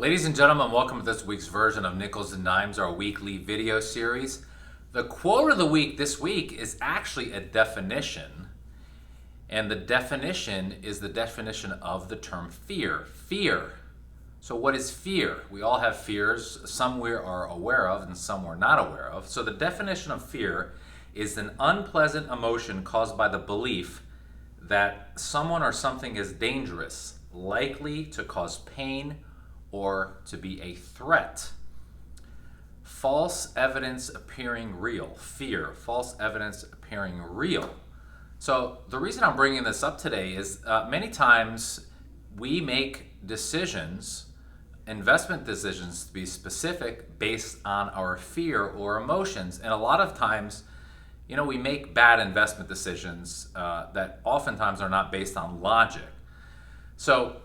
Ladies and gentlemen, welcome to this week's version of Nichols and Dimes, our weekly video series. The quote of the week this week is actually a definition, and the definition is the definition of the term fear. Fear. So what is fear? We all have fears. Some we are aware of and some we're not aware of. So the definition of fear is an unpleasant emotion caused by the belief that someone or something is dangerous, likely to cause pain, or to be a threat. False evidence appearing real. Fear. False evidence appearing real. So the reason I'm bringing this up today is many times we make decisions, investment decisions to be specific, based on our fear or emotions. And a lot of times, we make bad investment decisions that oftentimes are not based on logic. So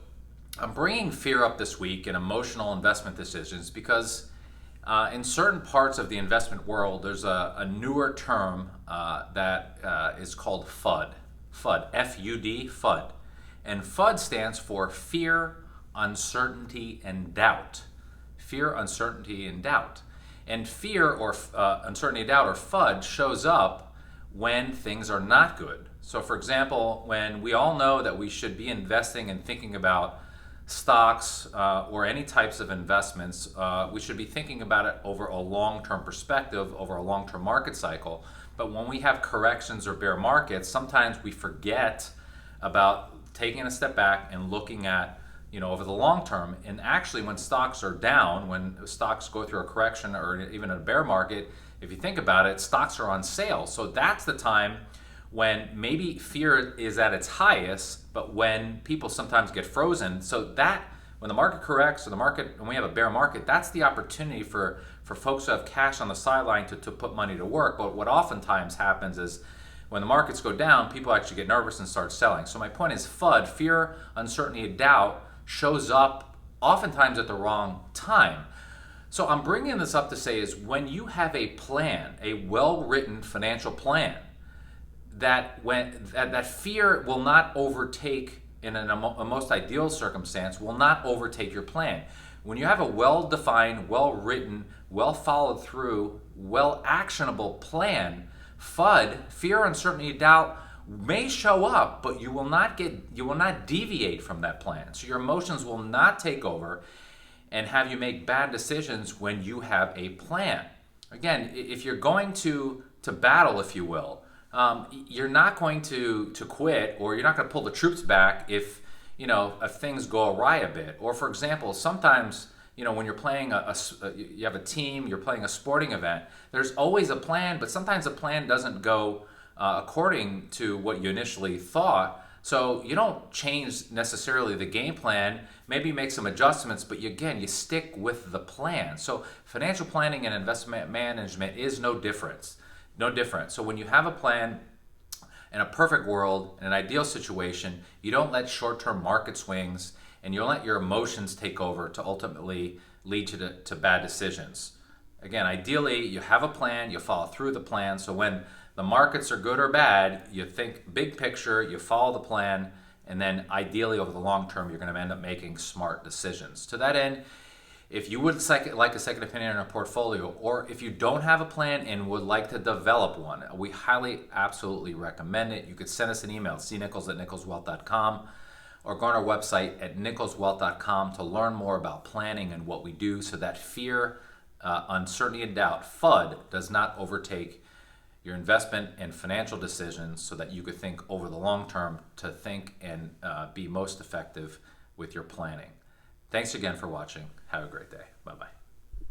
I'm bringing fear up this week in emotional investment decisions because in certain parts of the investment world, there's a newer term that is called FUD. FUD, F-U-D, FUD. And FUD stands for fear, uncertainty, and doubt. Fear, uncertainty, and doubt. And fear or uncertainty, doubt, or FUD shows up when things are not good. So for example, when we all know that we should be investing and thinking about stocks or any types of investments, we should be thinking about it over a long-term perspective, over a long-term market cycle. But when we have corrections or bear markets, sometimes we forget about taking a step back and looking at, over the long term. And actually, when stocks are down, when stocks go through a correction or even a bear market, if you think about it, stocks are on sale. So that's the time when maybe fear is at its highest, but when people sometimes get frozen. So that when the market corrects, or when we have a bear market, that's the opportunity for folks who have cash on the sideline to put money to work. But what oftentimes happens is when the markets go down, people actually get nervous and start selling. So my point is FUD, fear, uncertainty, and doubt, shows up oftentimes at the wrong time. So I'm bringing this up to say is when you have a plan, a well-written financial plan, that fear will not overtake, in a most ideal circumstance, will not overtake your plan. When you have a well-defined, well-written, well-followed through, well-actionable plan, FUD, fear, uncertainty, doubt, may show up, but you will not deviate from that plan. So your emotions will not take over and have you make bad decisions when you have a plan. Again, if you're going to battle, if you will, you're not going to quit, or you're not going to pull the troops back if things go awry a bit. Or for example, sometimes when you're playing you have a team, you're playing a sporting event, there's always a plan, but sometimes the plan doesn't go according to what you initially thought. So you don't change necessarily the game plan, maybe make some adjustments, but you stick with the plan. So financial planning and investment management is no different. So when you have a plan, in a perfect world, in an ideal situation, you don't let short-term market swings and you don't let your emotions take over to ultimately lead you to bad decisions. Again, ideally, you have a plan, you follow through the plan. So when the markets are good or bad, you think big picture, you follow the plan, and then ideally over the long term, you're going to end up making smart decisions. To that end, if you would like a second opinion on a portfolio, or if you don't have a plan and would like to develop one, we highly, absolutely recommend it. You could send us an email, cnichols@nicholswealth.com, or go on our website at nicholswealth.com to learn more about planning and what we do so that fear, uncertainty, and doubt, FUD, does not overtake your investment and financial decisions, so that you could think over the long term to think and be most effective with your planning. Thanks again for watching. Have a great day. Bye-bye.